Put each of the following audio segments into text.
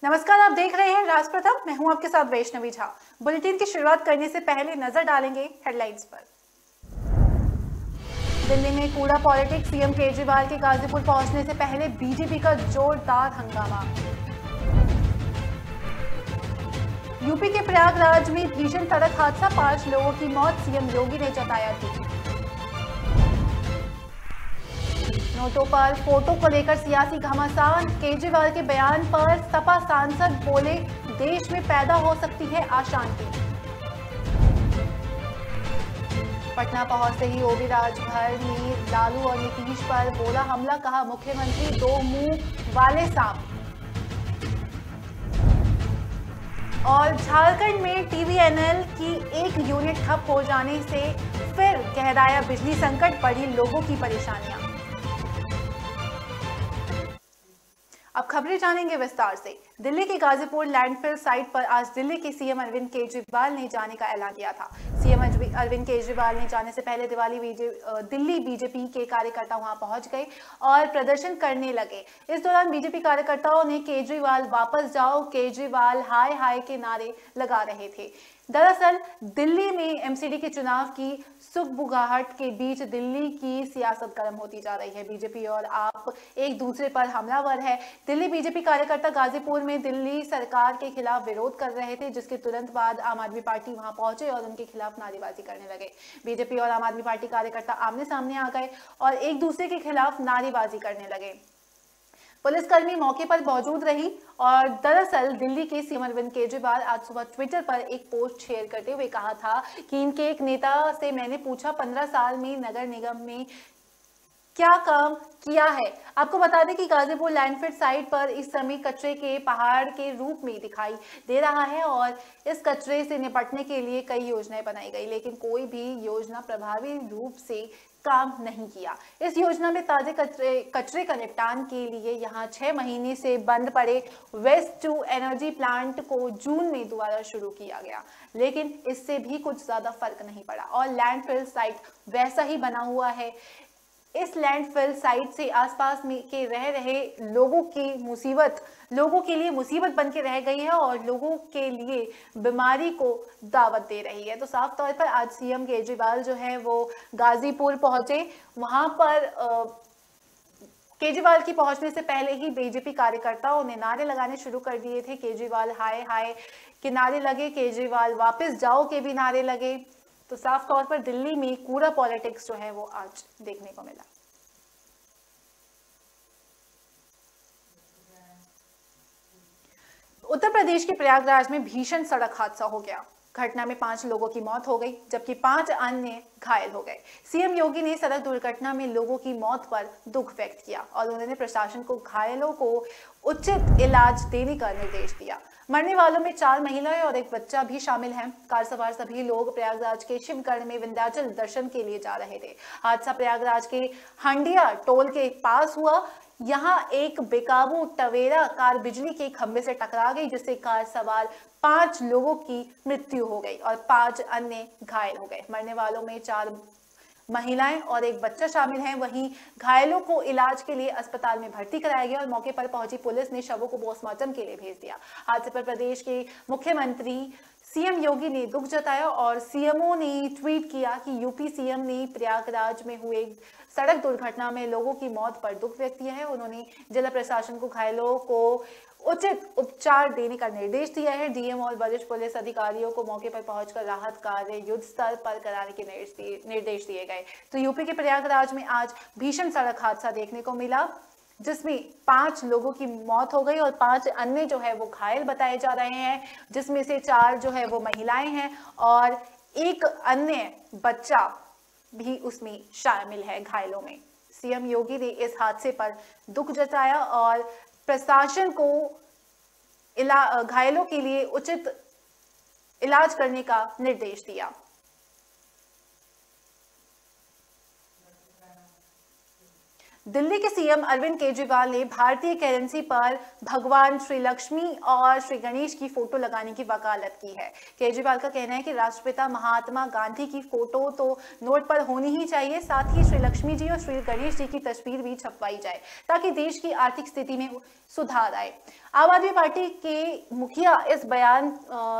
नमस्कार, आप देख रहे हैं राज प्रथम। मैं हूं आपके साथ वैष्णवी झा। बुलेटिन की शुरुआत करने से पहले नजर डालेंगे हेडलाइंस पर। दिल्ली में कूड़ा पॉलिटिक्स, सीएम केजरीवाल के गाजीपुर पहुंचने से पहले बीजेपी का जोरदार हंगामा। यूपी के प्रयागराज में भीषण सड़क हादसा, 5 लोगों की मौत, सीएम योगी ने जताया दुख। नोटों पर फोटो को लेकर सियासी घमासान, केजरीवाल के बयान पर सपा सांसद बोले देश में पैदा हो सकती है अशांति। पटना पहुंचते ही ओबी राजभर ने लालू और नीतीश पर बोला हमला, कहा मुख्यमंत्री दो मुंह वाले सांप। और झारखंड में टीवीएनएल की एक यूनिट ठप हो जाने से फिर गहराया बिजली संकट, बढ़ी लोगों की परेशानियां। अब खबरें जानेंगे विस्तार से। दिल्ली के गाजीपुर लैंडफिल साइट पर आज दिल्ली के सीएम अरविंद केजरीवाल ने जाने का ऐलान किया था। सीएम अरविंद केजरीवाल ने जाने से पहले दिल्ली बीजेपी के कार्यकर्ता वहां पहुंच गए और प्रदर्शन करने लगे। इस दौरान बीजेपी कार्यकर्ताओं ने केजरीवाल वापस जाओ, केजरीवाल हाय हाय के नारे लगा रहे थे। दरअसल दिल्ली में एमसीडी के चुनाव की सुगबुगाहट के बीच दिल्ली की सियासत गर्म होती जा रही है। बीजेपी और आप एक दूसरे पर हमलावर है। दिल्ली बीजेपी कार्यकर्ता गाजीपुर में दिल्ली सरकार के खिलाफ विरोध कर रहे थे, जिसके तुरंत बाद आम आदमी पार्टी वहां पहुंचे और उनके खिलाफ नारेबाजी करने लगे। बीजेपी और आम आदमी पार्टी कार्यकर्ता आमने सामने आ गए और एक दूसरे के खिलाफ नारेबाजी करने लगे। पुलिसकर्मी मौके पर मौजूद रही और दरअसल दिल्ली के सीएम अरविंद केजरीवाल आज सुबह ट्विटर पर एक पोस्ट शेयर करते हुए कहा था कि इनके एक नेता से मैंने पूछा 15 साल में नगर निगम में क्या काम किया है। आपको बता दें कि गाजीपुर लैंडफिल साइट पर इस समय कचरे के पहाड़ के रूप में दिखाई दे रहा है और इस कचरे से निपटने के लिए कई योजनाएं बनाई गई, लेकिन कोई भी योजना प्रभावी रूप से काम नहीं किया। इस योजना में ताजे कचरे का निपटान के लिए यहां 6 महीने से बंद पड़े वेस्ट टू एनर्जी प्लांट को जून में दोबारा शुरू किया गया, लेकिन इससे भी कुछ ज्यादा फर्क नहीं पड़ा और लैंडफिल साइट वैसा ही बना हुआ है। इस लैंडफिल साइट से आसपास में के रह रहे लोगों के लिए मुसीबत बन के रह गई है और लोगों के लिए बीमारी को दावत दे रही है। तो साफ तौर पर आज सीएम केजरीवाल जो है वो गाजीपुर पहुंचे। वहां पर केजरीवाल की पहुंचने से पहले ही बीजेपी कार्यकर्ताओं ने नारे लगाने शुरू कर दिए थे। केजरीवाल हाय हाय के नारे लगे, केजरीवाल वापस जाओ के भी नारे लगे। तो साफ तौर पर दिल्ली में कूड़ा पॉलिटिक्स जो है वो आज देखने को मिला। उत्तर प्रदेश के प्रयागराज में भीषण सड़क हादसा हो गया। घटना में 5 लोगों की मौत हो गई, जबकि 5 अन्य घायल हो गए। सीएम योगी ने सड़क दुर्घटना में लोगों की मौत पर दुख व्यक्त किया और उन्होंने प्रशासन को घायलों को उचित इलाज देने का निर्देश दिया। मरने वालों में 4 महिलाएं और एक बच्चा भी शामिल हैं। कार सवार सभी लोग प्रयागराज के शिवगढ़ में विंध्याचल दर्शन के लिए जा रहे थे। हादसा प्रयागराज के हंडिया टोल के पास हुआ। यहाँ एक बेकाबू टवेरा कार बिजली के खंभे से टकरा गई, जिससे कार सवार 5 लोगों की मृत्यु हो गई और 5 अन्य घायल हो गए। मरने वालों में 4 महिलाएं और एक बच्चा शामिल हैं। वहीं घायलों को इलाज के लिए अस्पताल में भर्ती कराया गया और मौके पर पहुंची पुलिस ने शवों को पोस्टमार्टम के लिए भेज दिया। हादसे पर प्रदेश के मुख्यमंत्री सीएम योगी ने दुख जताया और सीएमओ ने ट्वीट किया कि यूपी सीएम ने प्रयागराज में हुए सड़क दुर्घटना में लोगों की मौत पर दुख व्यक्त किया है। उन्होंने जिला प्रशासन को घायलों को उचित उपचार देने का निर्देश दिया है। डीएम और वरिष्ठ पुलिस अधिकारियों को मौके पर पहुंचकर राहत कार्य युद्ध स्तर पर कराने के निर्देश दिए गए। तो यूपी के प्रयागराज में आज भीषण सड़क हादसा देखने को मिला, जिसमें 5 लोगों की मौत हो गई और 5 अन्य जो है वो घायल बताए जा रहे हैं, जिसमें से 4 जो है वो महिलाएं हैं और एक अन्य बच्चा भी उसमें शामिल है घायलों में। सीएम योगी ने इस हादसे पर दुख जताया और प्रशासन को घायलों के लिए उचित इलाज करने का निर्देश दिया। दिल्ली के सीएम अरविंद केजरीवाल ने भारतीय करेंसी पर भगवान श्री लक्ष्मी और श्री गणेश की फोटो लगाने की वकालत की है। केजरीवाल का कहना है कि राष्ट्रपिता महात्मा गांधी की फोटो तो नोट पर होनी ही चाहिए, साथ ही श्री लक्ष्मी जी और श्री गणेश जी की तस्वीर भी छपवाई जाए ताकि देश की आर्थिक स्थिति में सुधार आए। आम आदमी पार्टी के मुखिया इस बयान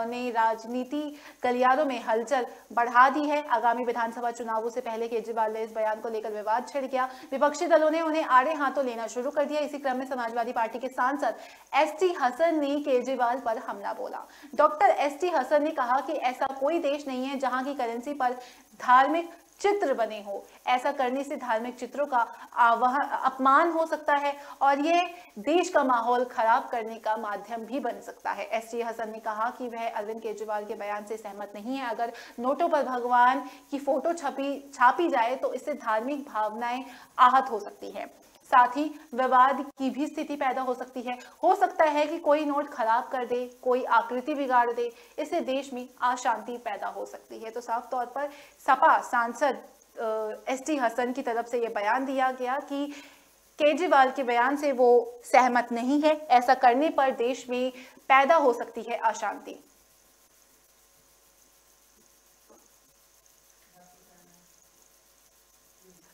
ने राजनीति गलियारों में हलचल बढ़ा दी है। आगामी विधानसभा चुनावों से पहले केजरीवाल ने इस बयान को लेकर विवाद छिड़ गया। विपक्षी दलों ने उन्हें आड़े हाथों लेना शुरू कर दिया। इसी क्रम में समाजवादी पार्टी के सांसद एसटी हसन ने केजरीवाल पर हमला बोला। डॉक्टर एसटी हसन ने कहा कि ऐसा कोई देश नहीं है जहां की करेंसी पर धार्मिक चित्र बने हो। ऐसा करने से धार्मिक चित्रों का अपमान हो सकता है और ये देश का माहौल खराब करने का माध्यम भी बन सकता है। एसटी हसन ने कहा कि वह अरविंद केजरीवाल के बयान से सहमत नहीं है। अगर नोटों पर भगवान की फोटो छापी जाए तो इससे धार्मिक भावनाएं आहत हो सकती है, साथ ही विवाद की भी स्थिति पैदा हो सकती है। हो सकता है कि कोई नोट खराब कर दे, कोई आकृति बिगाड़ दे, इससे देश में अशांति पैदा हो सकती है। तो साफ तौर पर सपा सांसद एसटी हसन की तरफ से यह बयान दिया गया कि केजरीवाल के बयान से वो सहमत नहीं है। ऐसा करने पर देश में पैदा हो सकती है अशांति।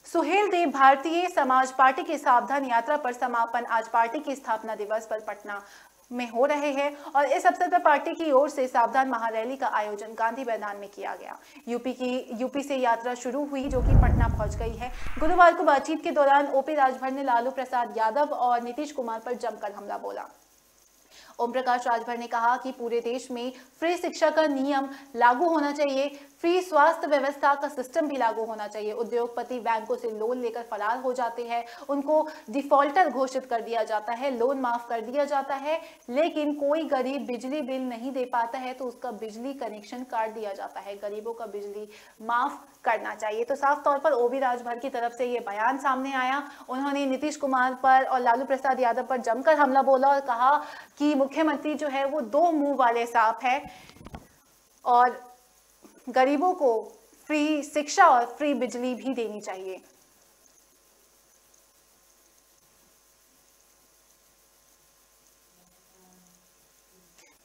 सुहेल देव भारतीय समाज पार्टी की सावधान यात्रा पर समापन आज पार्टी की स्थापना दिवस पर पटना में हो रहे हैं और इस अवसर पर पार्टी की ओर से सावधान महारैली का आयोजन गांधी मैदान में किया गया। यूपी से यात्रा शुरू हुई जो कि पटना पहुंच गई है। गुरुवार को बातचीत के दौरान ओपी राजभर ने लालू प्रसाद यादव और नीतीश कुमार पर जमकर हमला बोला। ओम प्रकाश राजभर ने कहा कि पूरे देश में फ्री शिक्षा का नियम लागू होना चाहिए, फ्री स्वास्थ्य व्यवस्था का सिस्टम भी लागू होना चाहिए। उद्योगपति बैंकों से लोन लेकर फरार हो जाते हैं, उनको डिफॉल्टर घोषित कर दिया जाता है, लोन माफ कर दिया जाता है, लेकिन कोई गरीब बिजली बिल नहीं दे पाता है तो उसका बिजली कनेक्शन काट दिया जाता है। गरीबों का बिजली माफ करना चाहिए। तो साफ तौर पर ओबी राजभर की तरफ से ये बयान सामने आया। उन्होंने नीतीश कुमार पर और लालू प्रसाद यादव पर जमकर हमला बोला और कहा कि मुख्यमंत्री जो है वो दो मुंह वाले सांप है और गरीबों को फ्री शिक्षा और फ्री बिजली भी देनी चाहिए।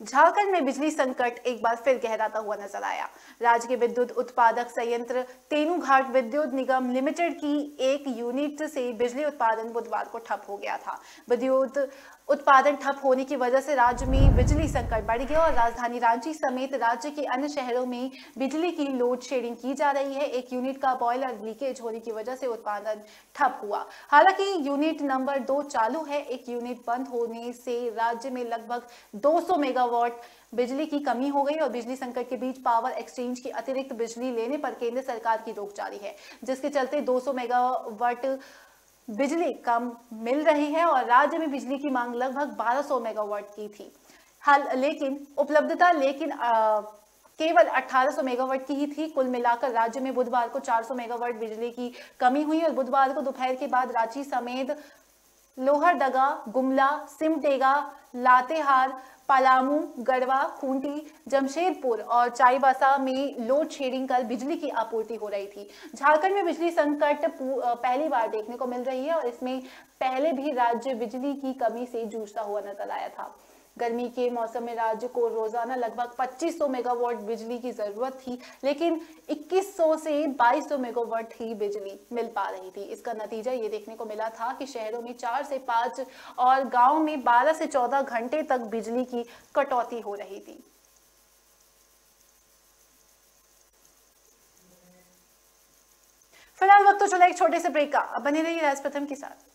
झारखंड में बिजली संकट एक बार फिर गहराता हुआ नजर आया। राज्य के विद्युत उत्पादक संयंत्र तेनूघाट विद्युत निगम लिमिटेड की एक यूनिट से बिजली उत्पादन बुधवार को ठप हो गया था। विद्युत उत्पादन ठप होने की वजह से राज्य में बिजली संकट बढ़ गया और राजधानी रांची समेत राज्य के अन्य शहरों में बिजली की लोड शेडिंग की जा रही है। एक यूनिट का बॉयलर लीकेज होने की वजह से उत्पादन ठप हुआ। हालांकि यूनिट नंबर 2 चालू है। एक यूनिट बंद होने से राज्य में लगभग 200 मेगावाट बिजली की कमी हो गई और बिजली संकट के बीच पावर एक्सचेंज की अतिरिक्त बिजली लेने पर केंद्र सरकार की रोक जारी है, जिसके चलते 200 मेगावाट बिजली कम मिल रही है और राज्य में बिजली की मांग लगभग 1200 मेगावाट की थी। लेकिन उपलब्धता केवल 1800 मेगावाट की ही थी। कुल मिलाकर राज्य में बुधवार को 400 मेगावाट बिजली की कमी हुई और बुधवार को दोपहर के बाद रांची समेत लोहरदगा, गुमला, सिमडेगा, लातेहार, पलामू, गढ़वा, खूंटी, जमशेदपुर और चाईबासा में लोड शेडिंग कर बिजली की आपूर्ति हो रही थी। झारखंड में बिजली संकट पहली बार देखने को मिल रही है और इसमें पहले भी राज्य बिजली की कमी से जूझता हुआ नजर आया था। गर्मी के मौसम में राज्य को रोजाना लगभग 2500 मेगावाट बिजली की जरूरत थी, लेकिन 2100 से 2200 मेगावाट ही बिजली मिल पा रही थी। इसका नतीजा ये देखने को मिला था कि शहरों में 4 से 5 और गांव में 12 से 14 घंटे तक बिजली की कटौती हो रही थी। फिलहाल वक्त तो चला एक छोटे से ब्रेक का। अब बने रहिए राज प्रथम के साथ।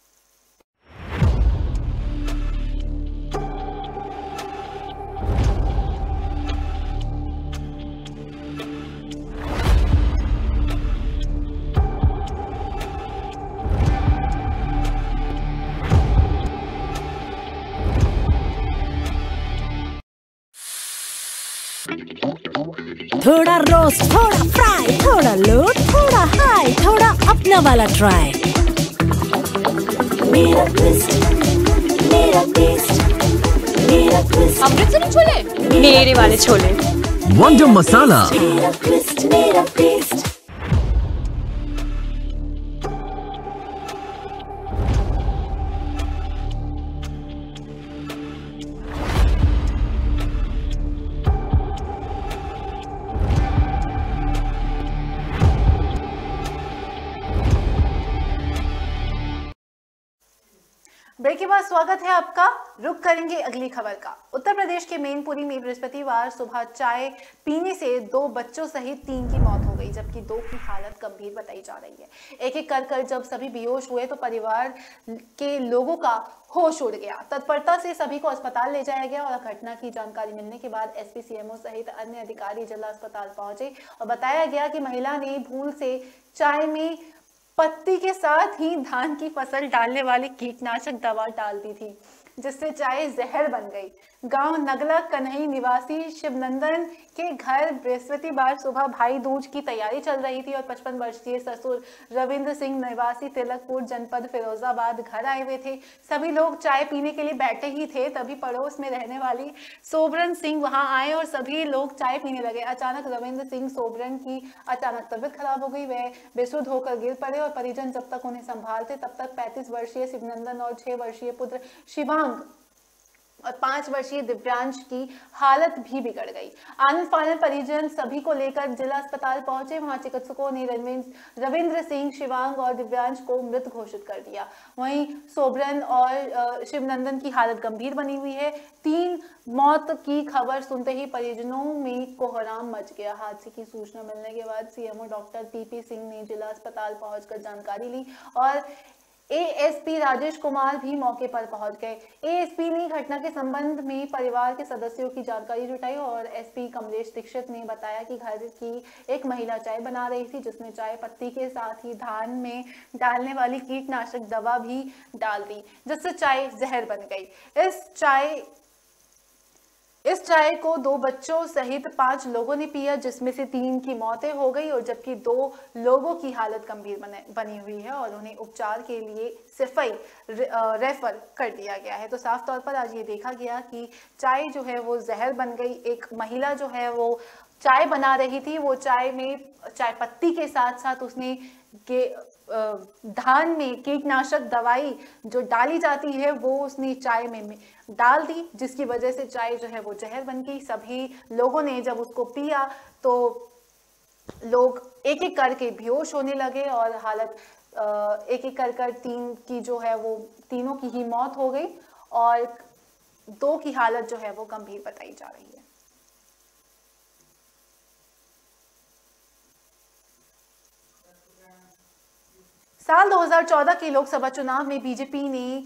थोड़ा रोस्ट, थोड़ा फ्राई, थोड़ा लो, थोड़ा हाई, थोड़ा अपना वाला ट्राई। मेरा ट्विस्ट, मेरा टेस्ट, मेरा ट्विस्ट। अमृतसरी छोले, मेरे वाले छोले। वंडर मसाला, मेरा ट्विस्ट, मेरा टेस्ट। ब्रेक के बाद स्वागत है आपका। रुक करेंगे अगली खबर का। उत्तर प्रदेश के मैनपुरी में बृहस्पतिवार सुबह चाय पीने से 2 बच्चों सहित 3 की मौत हो गई, जबकि 2 की हालत गंभीर बताई जा रही है। एक एक कर जब सभी बेहोश हुए तो परिवार के लोगों का होश उड़ गया। तत्परता से सभी को अस्पताल ले जाया गया और घटना की जानकारी मिलने के बाद एसपी, सीएमओ सहित अन्य अधिकारी जिला अस्पताल पहुंचे और बताया गया कि महिला ने भूल से चाय में पत्ती के साथ ही धान की फसल डालने वाली कीटनाशक दवा डाल दी थी, जिससे चाय जहर बन गई। गांव नगला कन्हई निवासी शिवनंदन के घर बृहस्पतिवार सुबह भाई दूज की तैयारी चल रही थी और 55 वर्षीय ससुर रविंद्र सिंह निवासी तिलकपुर जनपद फिरोजाबाद घर आए हुए थे। सभी लोग चाय पीने के लिए बैठे ही थे, तभी पड़ोस में रहने वाली सोबरन सिंह वहां आए और सभी लोग चाय पीने लगे। अचानक रविंद्र सिंह सोबरन की अचानक तबीयत खराब हो गई। वह बेसुध होकर गिर पड़े और परिजन जब तक उन्हें संभालते तब तक 35 वर्षीय शिवनंदन और 6 वर्षीय पुत्र शिवांग और 5 वर्षीय दिव्यांश की हालत भी बिगड़ गई। आनंद फानंद परिजन सभी को लेकर जिला अस्पताल पहुंचे। वहां चिकित्सकों ने रविंद्र सिंह, शिवांग और दिव्यांश को मृत घोषित कर दिया। वहीं सोबरन और शिवनंदन की हालत गंभीर बनी हुई है। 3 मौत की खबर सुनते ही परिजनों में कोहराम मच गया। हादसे की सूचना मिलने के बाद सीएमओ डॉक्टर टीपी सिंह ने जिला अस्पताल पहुंचकर जानकारी ली और एएसपी राजेश कुमार भी मौके पर पहुंच गए। एएसपी ने घटना के संबंध में परिवार के सदस्यों की जानकारी जुटाई और एसपी कमलेश दीक्षित ने बताया कि घर की एक महिला चाय बना रही थी, जिसने चाय पत्ती के साथ ही धान में डालने वाली कीटनाशक दवा भी डाल दी, जिससे चाय जहर बन गई। इस चाय को 2 बच्चों सहित 5 लोगों ने पिया, जिसमें से 3 की मौतें हो गई और जबकि 2 लोगों की हालत गंभीर बनी हुई है और उन्हें उपचार के लिए सिफई रेफर कर दिया गया है। तो साफ तौर पर आज ये देखा गया कि चाय जो है वो जहर बन गई। एक महिला जो है वो चाय बना रही थी, वो चाय में चाय पत्ती के साथ साथ उसने धान में कीटनाशक दवाई जो डाली जाती है वो उसने चाय में डाल दी, जिसकी वजह से चाय जो है वो जहर बन गई। सभी लोगों ने जब उसको पिया तो लोग एक एक करके बेहोश होने लगे और हालत एक एक कर 3 की जो है वो तीनों की ही मौत हो गई और 2 की हालत जो है वो गंभीर बताई जा रही है। साल 2014 के लोकसभा चुनाव में बीजेपी ने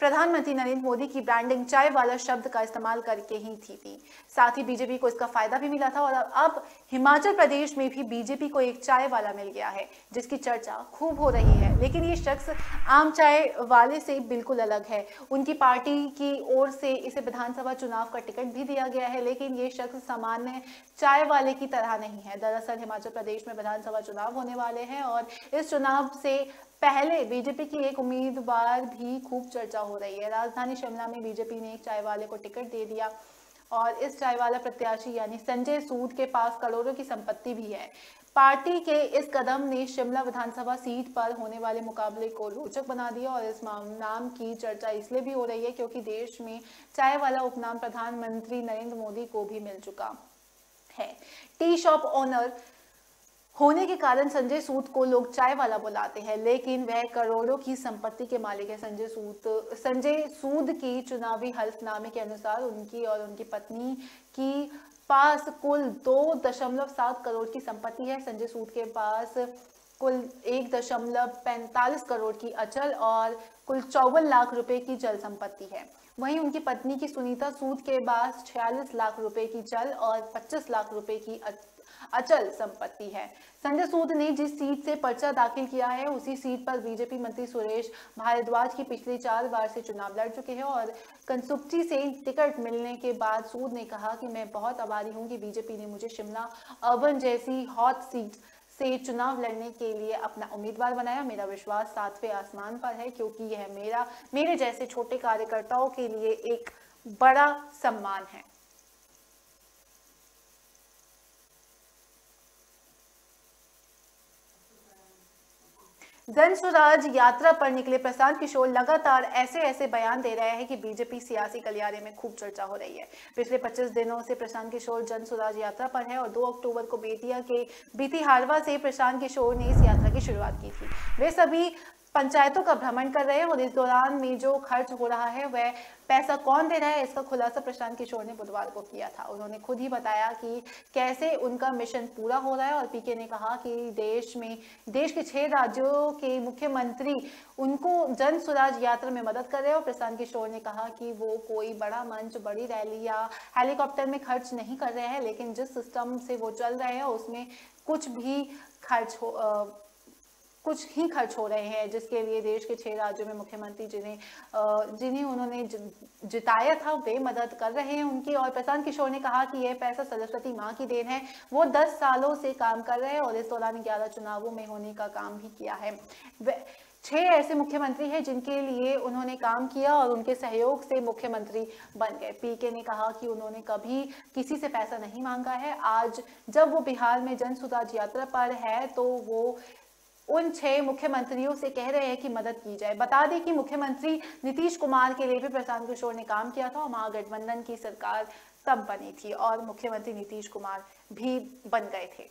प्रधानमंत्री नरेंद्र मोदी की ब्रांडिंग चाय वाला शब्द का इस्तेमाल करके ही थी। साथ ही बीजेपी को इसका फायदा भी मिला था और अब हिमाचल प्रदेश में भी बीजेपी को एक चाय वाला मिल गया है, जिसकी चर्चा खूब हो रही है। लेकिन ये शख्स आम चाय वाले से बिल्कुल अलग है। उनकी पार्टी की ओर से इसे विधानसभा चुनाव का टिकट भी दिया गया है, लेकिन ये शख्स सामान्य चाय वाले की तरह नहीं है। दरअसल हिमाचल प्रदेश में विधानसभा चुनाव होने वाले हैं और इस चुनाव से पहले बीजेपी की एक उम्मीदवार भी खूब चर्चा हो रही है। राजधानी शिमला में बीजेपी ने एक चाय वाले को टिकट दे दिया और इस चाय वाला प्रत्याशी यानी संजय सूद के पास करोड़ों की संपत्ति भी है। पार्टी के इस कदम ने शिमला विधानसभा सीट पर होने वाले मुकाबले को रोचक बना दिया और इस नाम की चर्चा इसलिए भी हो रही है क्योंकि देश में चाय वाला उपनाम प्रधानमंत्री नरेंद्र मोदी को भी मिल चुका है। टी शॉप ओनर होने के कारण संजय सूद को लोग चाय वाला बुलाते हैं, लेकिन वह करोड़ों की संपत्ति के मालिक है। संजय सूद की चुनावी हल्फनामे के अनुसार उनकी और उनकी पत्नी की पास कुल 2.7 करोड़ की संपत्ति है। संजय सूद के पास कुल 1.45 करोड़ की अचल और कुल 54 लाख रुपए की चल संपत्ति है। वहीं उनकी पत्नी की सुनीता सूद के पास 46 लाख रुपए की चल और 25 लाख रुपए की अचल संपत्ति है। संजय सूद ने जिस सीट से पर्चा दाखिल किया है उसी सीट पर बीजेपी मंत्री सुरेश भारद्वाज की पिछली 4 बार से चुनाव लड़ चुके हैं और कंसुप्टी से टिकट मिलने के बाद सूद ने कहा कि मैं बहुत आभारी हूं कि बीजेपी ने मुझे शिमला अर्बन जैसी हॉट सीट से चुनाव लड़ने के लिए अपना उम्मीदवार बनाया। मेरा विश्वास 7वें आसमान पर है क्योंकि यह मेरे जैसे छोटे कार्यकर्ताओं के लिए एक बड़ा सम्मान है। जन स्वराज यात्रा पर निकले प्रशांत किशोर लगातार ऐसे बयान दे रहे हैं कि बीजेपी सियासी गलियारे में खूब चर्चा हो रही है। पिछले 25 दिनों से प्रशांत किशोर जन स्वराज यात्रा पर है और 2 अक्टूबर को बेतिया के बीतीहारवा से प्रशांत किशोर ने इस यात्रा की शुरुआत की थी। वे सभी पंचायतों का भ्रमण कर रहे हैं और इस दौरान में जो खर्च हो रहा है वह पैसा कौन दे रहा है, इसका खुलासा प्रशांत किशोर ने बुधवार को किया था। उन्होंने खुद ही बताया कि कैसे उनका मिशन पूरा हो रहा है और पीके ने कहा कि देश के 6 राज्यों के मुख्यमंत्री उनको जन स्वराज यात्रा में मदद कर रहे हैं। और प्रशांत किशोर ने कहा कि वो कोई बड़ा मंच, बड़ी रैली या हेलीकॉप्टर में खर्च नहीं कर रहे हैं, लेकिन जिस सिस्टम से वो चल रहे हैं उसमें कुछ ही खर्च हो रहे हैं, जिसके लिए देश के 6 राज्यों में मुख्यमंत्री जिन्हें उन्होंने जिताया था वे मदद कर रहे हैं उनकी। और प्रशांत किशोर ने कहा कि यह पैसा सरस्वती माँ की देन है। वो 10 सालों से काम कर रहे हैं और इस दौरान 11 चुनावों में होने का काम भी किया है। 6 ऐसे मुख्यमंत्री हैं जिनके लिए उन्होंने काम किया और उनके सहयोग से मुख्यमंत्री बन गए। पीके ने कहा कि उन्होंने कभी किसी से पैसा नहीं मांगा है। आज जब वो बिहार में जन स्वराज यात्रा पर है तो वो उन 6 मुख्यमंत्रियों से कह रहे हैं कि मदद की जाए। बता दें कि मुख्यमंत्री नीतीश कुमार के लिए भी प्रशांत किशोर ने काम किया था और महागठबंधन की सरकार तब बनी थी और मुख्यमंत्री नीतीश कुमार भी बन गए थे।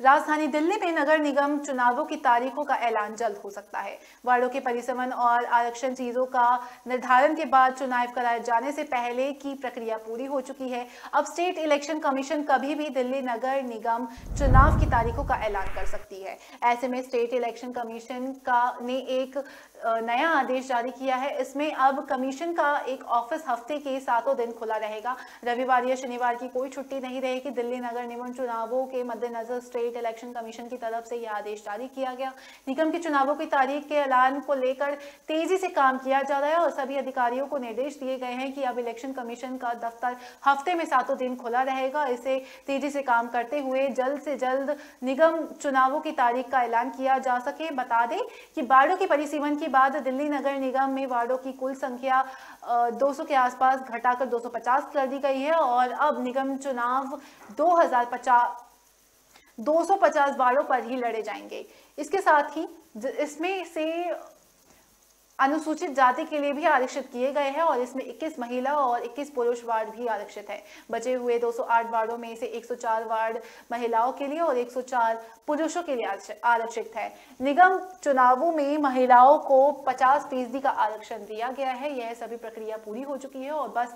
राजधानी दिल्ली में नगर निगम चुनावों की तारीखों का ऐलान जल्द हो सकता है। वार्डों के परिसमन और आरक्षण चीजों का निर्धारण के बाद चुनाव कराए जाने से पहले की प्रक्रिया पूरी हो चुकी है। अब स्टेट इलेक्शन कमीशन कभी भी दिल्ली नगर निगम चुनाव की तारीखों का ऐलान कर सकती है। ऐसे में स्टेट इलेक्शन कमीशन ने एक नया आदेश जारी किया है। इसमें अब कमीशन का एक ऑफिस हफ्ते के 7 दिन खुला रहेगा। रविवार या शनिवार की कोई छुट्टी नहीं रहेगी। दिल्ली नगर निगम चुनावों के मद्देनजर स्टेट इलेक्शन कमीशन की तरफ से यह आदेश जारी किया गया। निगम के चुनावों की तारीख के ऐलान को लेकर तेजी से काम किया जा रहा है और सभी अधिकारियों को निर्देश दिए गए हैं कि अब इलेक्शन कमीशन का दफ्तर हफ्ते में 7 दिन खुला रहेगा। इसे तेजी से काम करते हुए जल्द से जल्द निगम चुनावों की तारीख का ऐलान किया जा सके। बता दें कि वार्डों के परिसीमन के बाद दिल्ली नगर निगम में वार्डों की कुल संख्या 200 के आसपास घटाकर 250 कर दी गई है और अब निगम चुनाव 250 वार्डों पर ही लड़े जाएंगे। इसके साथ ही इसमें से अनुसूचित जाति के लिए भी आरक्षित किए गए हैं और इसमें 21 महिला और 21 पुरुष वार्ड भी आरक्षित है। बचे हुए 208 वार्डों में से 104 वार्ड महिलाओं के लिए और 104 पुरुषों के लिए आरक्षित है। निगम चुनावों में महिलाओं को 50% का आरक्षण दिया गया है। यह सभी प्रक्रिया पूरी हो चुकी है और बस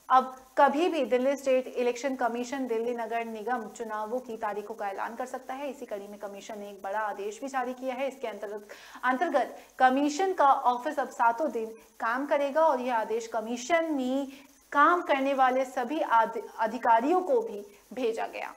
अब कभी भी Delhi state election commission Delhi नगर निगम चुनावों की तारीखों का ऐलान कर सकता है। इसी कड़ी में कमीशन ने एक बड़ा आदेश भी जारी किया है। इसके अंतर्गत कमीशन का ऑफिस अब 7 दिन काम करेगा और यह आदेश कमीशन में काम करने वाले सभी अधिकारियों को भी भेजा गया।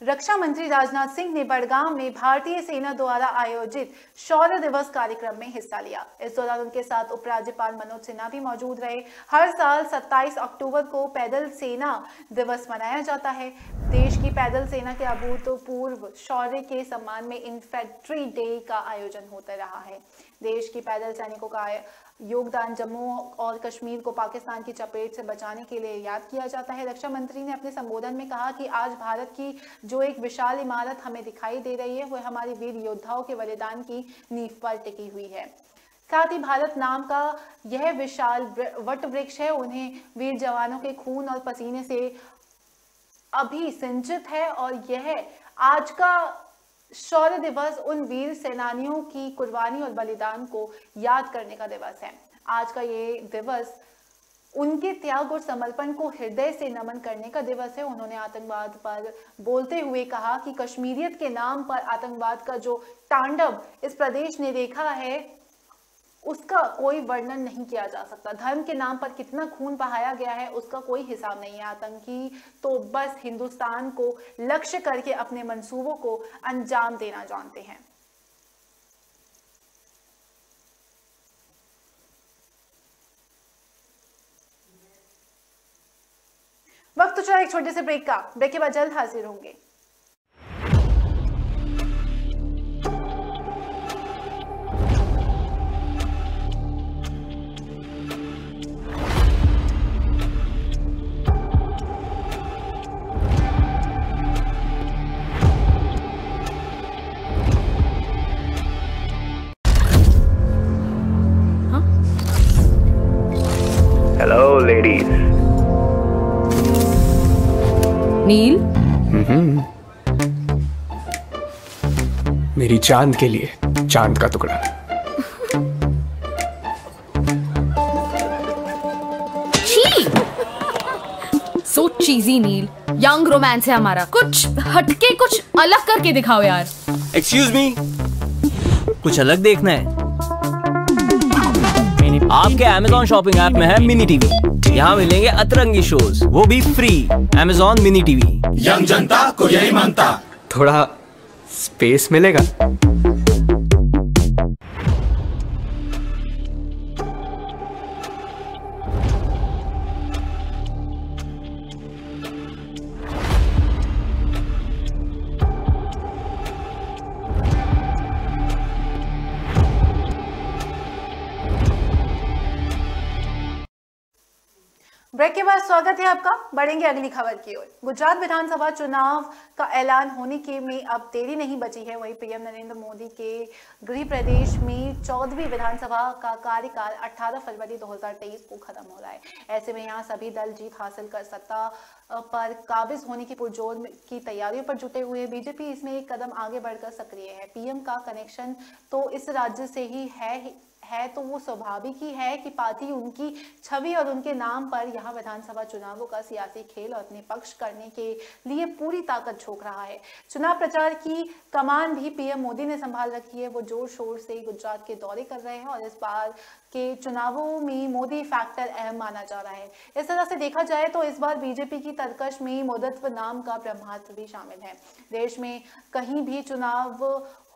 रक्षा मंत्री राजनाथ सिंह ने बड़गाम में भारतीय सेना द्वारा आयोजित शौर्य दिवस कार्यक्रम में हिस्सा लिया। इस दौरान उनके साथ उपराज्यपाल मनोज सिन्हा भी मौजूद रहे। हर साल 27 अक्टूबर को पैदल सेना दिवस मनाया जाता है। देश की पैदल सेना के अभूतपूर्व शौर्य के सम्मान में इन्फेंट्री डे का आयोजन होता रहा है। देश की पैदल सैनिकों का योगदान जम्मू और कश्मीर को पाकिस्तान की चपेट से बचाने के लिए याद किया जाता है। रक्षा मंत्री ने अपने संबोधन में कहा कि आज भारत की जो एक विशाल इमारत हमें दिखाई दे रही है वह हमारे वीर योद्धाओं के बलिदान की नींव पर टिकी हुई है। साथ ही भारत नाम का यह विशाल वट वृक्ष है उन्हें वीर जवानों के खून और पसीने से अभी सिंचित है और यह आज का शौर्य दिवस उन वीर सेनानियों की कुर्बानी और बलिदान को याद करने का दिवस है। आज का ये दिवस उनके त्याग और समर्पण को हृदय से नमन करने का दिवस है। उन्होंने आतंकवाद पर बोलते हुए कहा कि कश्मीरियत के नाम पर आतंकवाद का जो तांडव इस प्रदेश ने देखा है उसका कोई वर्णन नहीं किया जा सकता। धर्म के नाम पर कितना खून बहाया गया है उसका कोई हिसाब नहीं है। आतंकी तो बस हिंदुस्तान को लक्ष्य करके अपने मंसूबों को अंजाम देना जानते हैं। वक्त तो चला एक छोटे से ब्रेक का। ब्रेक के बाद जल्द हाजिर होंगे। नील, मेरी चांद के लिए चांद का टुकड़ा। सो चीजी नील। यंग रोमांस है हमारा, कुछ हटके कुछ अलग करके दिखाओ यार। एक्सक्यूज मी, कुछ अलग देखना है? आपके Amazon शॉपिंग ऐप में है मिनी टीवी। यहाँ मिलेंगे अतरंगी शोज, वो भी free. Amazon mini TV, young जनता को यही मानता। थोड़ा स्पेस मिलेगा? ब्रेक के बाद स्वागत है आपका। बढ़ेंगे अगली खबर की ओर। गुजरात विधानसभा चुनाव का ऐलान होने के में अब देरी नहीं बची है। वहीं पीएम नरेंद्र मोदी के गृह प्रदेश में 14वीं विधानसभा का कार्यकाल 18 फरवरी 2023 को खत्म हो रहा है। ऐसे में यहाँ सभी दल जीत हासिल कर सत्ता पर काबिज होने की पुरजोर की तैयारियों पर जुटे हुए हैं। बीजेपी इसमें एक कदम आगे बढ़कर सक्रिय है। पीएम का कनेक्शन तो इस राज्य से ही है तो वो स्वाभाविक ही है कि पार्टी उनकी छवि और उनके नाम पर यहाँ विधानसभा चुनावों का सियासी खेल और अपने पक्ष करने के लिए पूरी ताकत झोंक रहा है। चुनाव प्रचार की कमान भी पीएम मोदी ने संभाल रखी है। वो जोर शोर से गुजरात के दौरे कर रहे हैं और इस बार के चुनावों में मोदी फैक्टर अहम माना जा रहा है। इस तरह से देखा जाए तो इस बार बीजेपी की तरकश में मोदत्व नाम का ब्रह्मास्त्र भी शामिल है। देश में कहीं भी चुनाव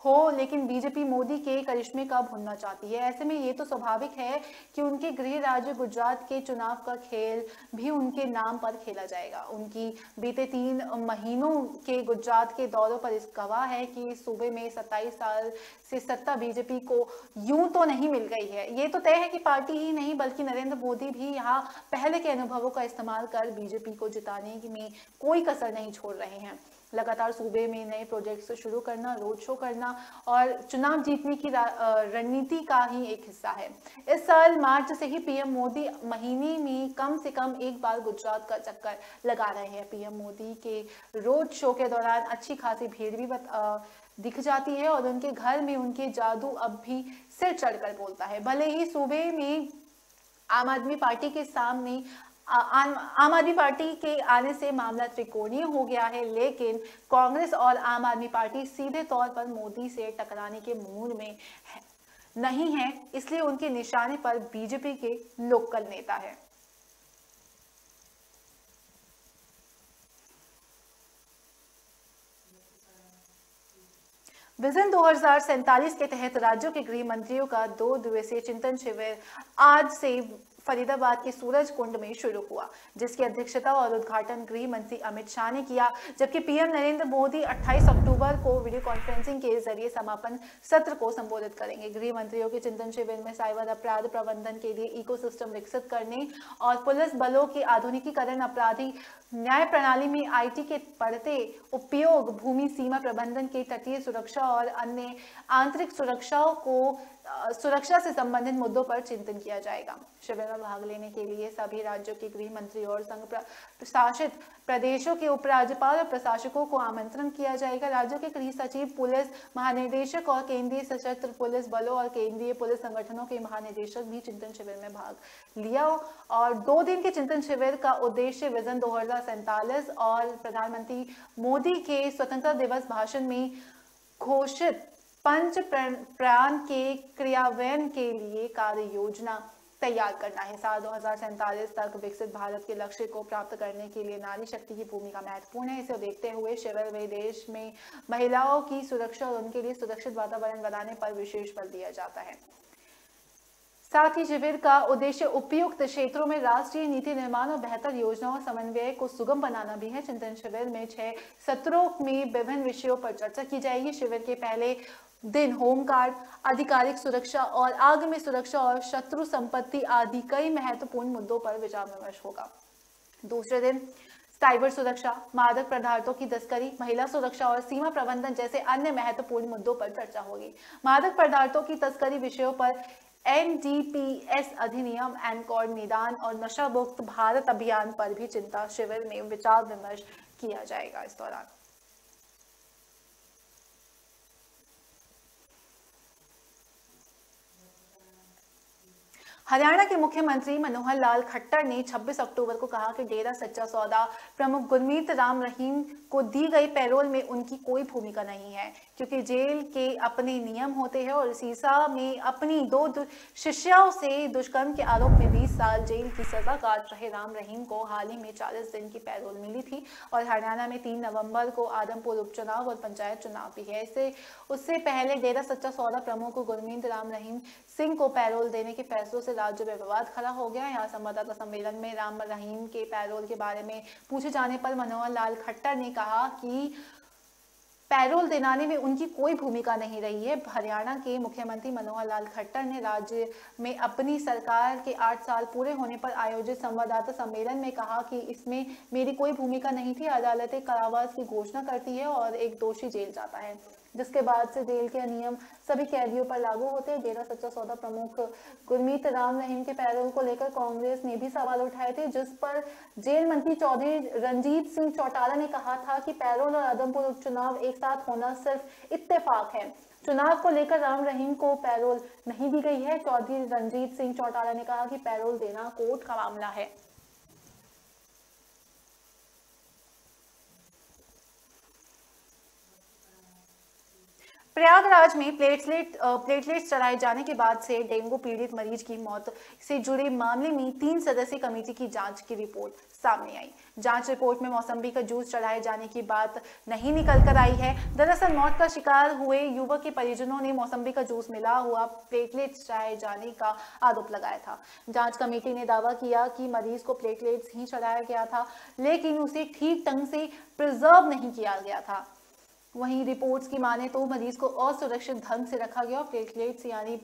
हो लेकिन बीजेपी मोदी के करिश्मे का भुनना चाहती है। ऐसे में ये तो स्वाभाविक है कि उनके गृह राज्य गुजरात के चुनाव का खेल भी उनके नाम पर खेला जाएगा। उनकी बीते 3 महीनों के गुजरात के दौरों पर इस गवाह है कि सूबे में 27 साल से सत्ता बीजेपी को यूं तो नहीं मिल गई है। ये तो तय है कि पार्टी ही नहीं बल्कि नरेंद्र मोदी भी यहाँ पहले के अनुभवों का इस्तेमाल कर बीजेपी को जिताने में कोई कसर नहीं छोड़ रहे हैं। लगातार सूबे में नए प्रोजेक्ट्स शुरू करना, रोड शो करना और चुनाव जीतने की रणनीति का ही एक हिस्सा है। इस साल मार्च से ही पीएम मोदी महीने में कम से कम एक बार गुजरात का चक्कर लगा रहे हैं। पीएम मोदी के रोड शो के दौरान अच्छी खासी भीड़ भी दिख जाती है और उनके घर में उनके जादू अब भी सिर चढ़कर बोलता है। भले ही सूबे में आम आदमी पार्टी के सामने आम आदमी पार्टी के आने से मामला त्रिकोणीय हो गया है, लेकिन कांग्रेस और आम आदमी पार्टी सीधे तौर पर मोदी से टकराने के मूड में नहीं है, इसलिए उनके निशाने पर बीजेपी के लोकल नेता है। विजन 2047 के तहत राज्यों के गृह मंत्रियों का 2 दिवसीय चिंतन शिविर आज से फरीदाबाद के सूरज कुंड में शुरू हुआ, जिसकी अध्यक्षता और उद्घाटन गृह मंत्री अमित शाह ने किया। जबकि पीएम नरेंद्र मोदी 28 अक्टूबर को वीडियो कॉन्फ्रेंसिंग के जरिए समापन सत्र को संबोधित करेंगे। गृह मंत्रियों के चिंतन शिविर में साइबर अपराध प्रबंधन के लिए इकोसिस्टम विकसित करने और पुलिस बलों के आधुनिकीकरण, अपराधी न्याय प्रणाली में आईटी के बढ़ते उपयोग, भूमि सीमा प्रबंधन के तटीय सुरक्षा और अन्य आंतरिक सुरक्षा से संबंधित मुद्दों पर चिंतन किया जाएगा। शिविर में भाग लेने के लिए सभी राज्यों के गृह मंत्री और संघ प्रशासित प्रदेशों के उपराज्यपाल और प्रशासकों को आमंत्रण किया जाएगा। राज्यों के गृह सचिव, पुलिस महानिदेशक और केंद्रीय सशस्त्र पुलिस बलों और केंद्रीय पुलिस संगठनों के महानिदेशक भी चिंतन शिविर में भाग लिया। और 2 दिन के चिंतन शिविर का उद्देश्य विजन 2047 और प्रधानमंत्री मोदी के स्वतंत्रता दिवस भाषण में घोषित पंच प्राण के क्रियान्वयन के लिए कार्य योजना तैयार करना है। साल 2047 तक विकसित भारत के लक्ष्य को प्राप्त करने के लिए नारी शक्ति की भूमिका महत्वपूर्ण है। इसे देखते हुए शिविर में देश में महिलाओं की सुरक्षा और उनके लिए सुरक्षित वातावरण बनाने पर विशेष बल दिया जाता है। साथ ही शिविर का उद्देश्य उपयुक्त क्षेत्रों में राष्ट्रीय नीति निर्माण और बेहतर योजनाओं और समन्वय को सुगम बनाना भी है। चिंतन शिविर में 6 सत्रों में विभिन्न विषयों पर चर्चा की जाएगी। शिविर के पहले दिन होमगार्ड, आधिकारिक सुरक्षा और आगम्य सुरक्षा और शत्रु संपत्ति आदि कई महत्वपूर्ण मुद्दों पर विचार विमर्श होगा। दूसरे दिन साइबर सुरक्षा, मादक पदार्थों की तस्करी, महिला सुरक्षा और सीमा प्रबंधन जैसे अन्य महत्वपूर्ण मुद्दों पर चर्चा होगी। मादक पदार्थों की तस्करी विषयों पर NDPS अधिनियम, एनकॉर्ड निदान और नशा मुक्त भारत अभियान पर भी चिंता शिविर में विचार विमर्श किया जाएगा। इस दौरान हरियाणा के मुख्यमंत्री मनोहर लाल खट्टर ने 26 अक्टूबर को कहा कि डेरा सच्चा सौदा प्रमुख गुरमीत राम रहीम को दी गई पैरोल में उनकी कोई भूमिका नहीं है, क्योंकि जेल के अपने नियम होते हैं और सीसा में अपनी 2 शिष्याओं से दुष्कर्म के आरोप में 20 साल जेल की सजा काट रहे राम रहीम को हाल ही में 40 दिन की पैरोल मिली थी। और हरियाणा में 3 नवंबर को आदमपुर उपचुनाव और पंचायत चुनाव भी है। उससे पहले डेरा सच्चा सौदा प्रमुख गुरमीत राम रहीम सिंह को पैरोल देने के फैसलों से राज्य में विवाद खड़ा हो गया। यहाँ संवाददाता सम्मेलन में राम रहीम के पैरोल के बारे में पूछे जाने पर मनोहर लाल खट्टर ने कहा कि पैरोल दिलाने में उनकी कोई भूमिका नहीं रही है। हरियाणा के मुख्यमंत्री मनोहर लाल खट्टर ने राज्य में अपनी सरकार के 8 साल पूरे होने पर आयोजित संवाददाता सम्मेलन में कहा कि इसमें मेरी कोई भूमिका नहीं थी। अदालतें कारावास की घोषणा करती है और एक दोषी जेल जाता है, जिसके बाद से जेल के नियम सभी कैदियों पर लागू होते हैं। डेरा सच्चा सौदा प्रमुख गुरमीत राम रहीम के पैरोल को लेकर कांग्रेस ने भी सवाल उठाए थे, जिस पर जेल मंत्री चौधरी रणजीत सिंह चौटाला ने कहा था कि पैरोल और आदमपुर उपचुनाव एक साथ होना सिर्फ इत्तेफाक है। चुनाव को लेकर राम रहीम को पैरोल नहीं दी गई है। चौधरी रणजीत सिंह चौटाला ने कहा कि पैरोल देना कोर्ट का मामला है। प्रयागराज में प्लेटलेट्स चढ़ाए जाने के बाद से डेंगू पीड़ित मरीज की मौत से जुड़े मामले में 3 सदस्यीय कमेटी की जांच की रिपोर्ट सामने आई। जांच रिपोर्ट में मौसम्बी का जूस चढ़ाए जाने की बात नहीं निकल कर आई है। दरअसल मौत का शिकार हुए युवक के परिजनों ने मौसम्बी का जूस मिला हुआ प्लेटलेट्स चढ़ाए जाने का आरोप लगाया था। जांच कमेटी ने दावा किया कि मरीज को प्लेटलेट्स ही चढ़ाया गया था, लेकिन उसे ठीक ढंग से प्रिजर्व नहीं किया गया था। वहीं रिपोर्ट्स की माने तो मरीज को असुरक्षित ढंग से रखा गया। प्लेटलेट्स यानी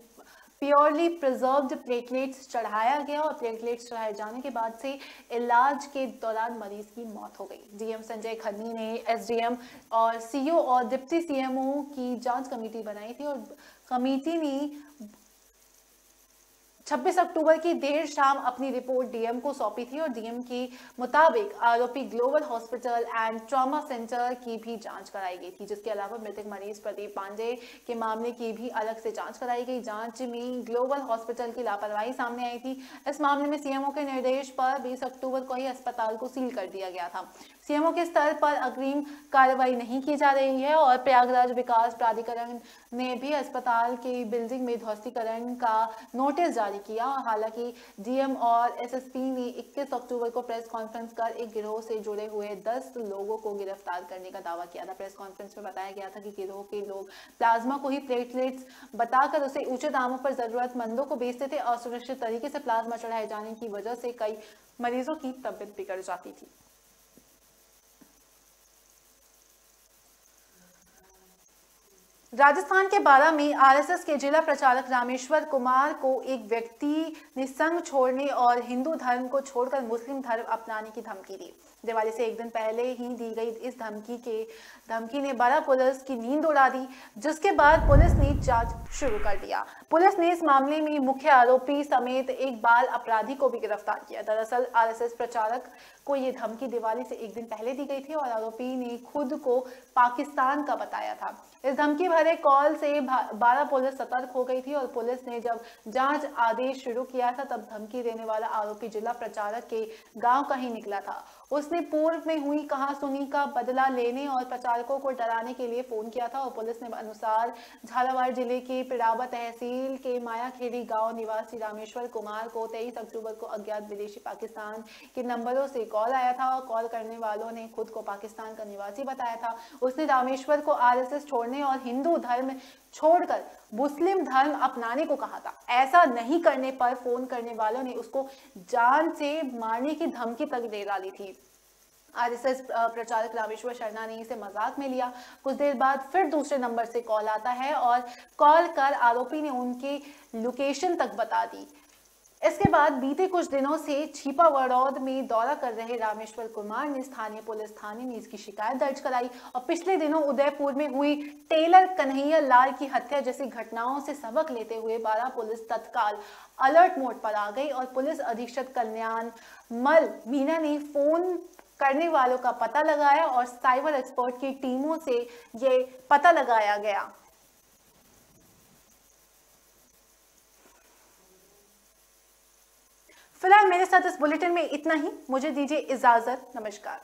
प्योरली प्रिजर्व्ड प्लेटलेट्स चढ़ाया गया और प्लेटलेट्स चढ़ाए जाने के बाद से इलाज के दौरान मरीज की मौत हो गई। डीएम संजय खन्नी ने एसडीएम और सीओ और डिप्टी सीएमओ की जांच कमेटी बनाई थी और कमेटी ने 26 अक्टूबर की देर शाम अपनी रिपोर्ट डीएम को सौंपी थी और डीएम के मुताबिक आरोपी global hospital and trauma centre की भी जांच कराई गई थी, जिसके अलावा मृतक मरीज प्रदीप पांडे के मामले की भी अलग से जांच कराई गई। जांच में ग्लोबल हॉस्पिटल की लापरवाही सामने आई थी। इस मामले में सीएमओ के निर्देश पर 20 अक्टूबर को ही अस्पताल को सील कर दिया गया था। सीएमओ के स्तर पर अग्रिम कार्रवाई नहीं की जा रही है और प्रयागराज विकास प्राधिकरण ने भी अस्पताल की बिल्डिंग में ध्वस्तीकरण का नोटिस जारी किया। हालांकि डीएम और एसएसपी ने 21 अक्टूबर को प्रेस कॉन्फ्रेंस कर एक गिरोह से जुड़े हुए 10 लोगों को गिरफ्तार करने का दावा किया था। प्रेस कॉन्फ्रेंस में बताया गया था कि गिरोह के लोग प्लाज्मा को ही प्लेटलेट्स बताकर उसे ऊंचे दामों पर जरूरतमंदों को बेचते थे। असुरक्षित तरीके से प्लाज्मा चढ़ाए जाने की वजह से कई मरीजों की तबीयत बिगड़ जाती थी। राजस्थान के बारां में आरएसएस के जिला प्रचारक रामेश्वर कुमार को एक व्यक्ति ने संघ छोड़ने और हिंदू धर्म को छोड़कर मुस्लिम धर्म अपनाने की धमकी दी। दिवाली से एक दिन पहले ही दी गई इस धमकी ने बारां पुलिस की नींद उड़ा दी, जिसके बाद पुलिस ने जांच शुरू कर दिया। पुलिस ने इस मामले में मुख्य आरोपी समेत एक बाल अपराधी को भी गिरफ्तार किया। दरअसल आरएसएस प्रचारक को ये धमकी दिवाली से एक दिन पहले दी गई थी और आरोपी ने खुद को पाकिस्तान का बताया था। इस धमकी भरे कॉल से बारां पुलिस सतर्क हो गई थी और पुलिस ने जब जांच आदेश शुरू किया था तब धमकी देने वाला आरोपी जिला प्रचारक के गांव का ही निकला था। उसने पूर्व में हुई कहासुनी का बदला लेने और प्रचारकों को डराने के लिए फोन किया था और पुलिस ने अनुसार झालावाड़ जिले के पिड़ावा तहसील के मायाखेड़ी गांव निवासी रामेश्वर कुमार को 23 अक्टूबर को अज्ञात विदेशी पाकिस्तान के नंबरों से कॉल आया था और कॉल करने वालों ने खुद को पाकिस्तान का निवासी बताया था। उसने रामेश्वर को आरएसएस छोड़ने और हिंदू धर्म छोड़कर मुस्लिम धर्म अपनाने को कहा था। ऐसा नहीं करने पर फोन करने वालों ने उसको जान से मारने की धमकी तक दे डाली थी। आरएसएस प्रचारक रामेश्वर शर्मा ने इसे मजाक में लिया। कुछ देर बाद फिर दूसरे नंबर से कॉल आता है और कॉल कर आरोपी ने उनके लोकेशन तक बता दी। इसके बाद बीते कुछ दिनों से छिपावड़ौद में दौरा कर रहे रामेश्वर कुमार ने स्थानीय पुलिस थाने में इसकी शिकायत दर्ज कराई और पिछले दिनों उदयपुर में हुई टेलर कन्हैया लाल की हत्या जैसी घटनाओं से सबक लेते हुए बारा पुलिस तत्काल अलर्ट मोड पर आ गई और पुलिस अधीक्षक कल्याण मल मीना ने फोन करने वालों का पता लगाया और साइबर एक्सपर्ट की टीमों से ये पता लगाया गया। फिलहाल मेरे साथ इस बुलेटिन में इतना ही। मुझे दीजिए इजाजत। नमस्कार।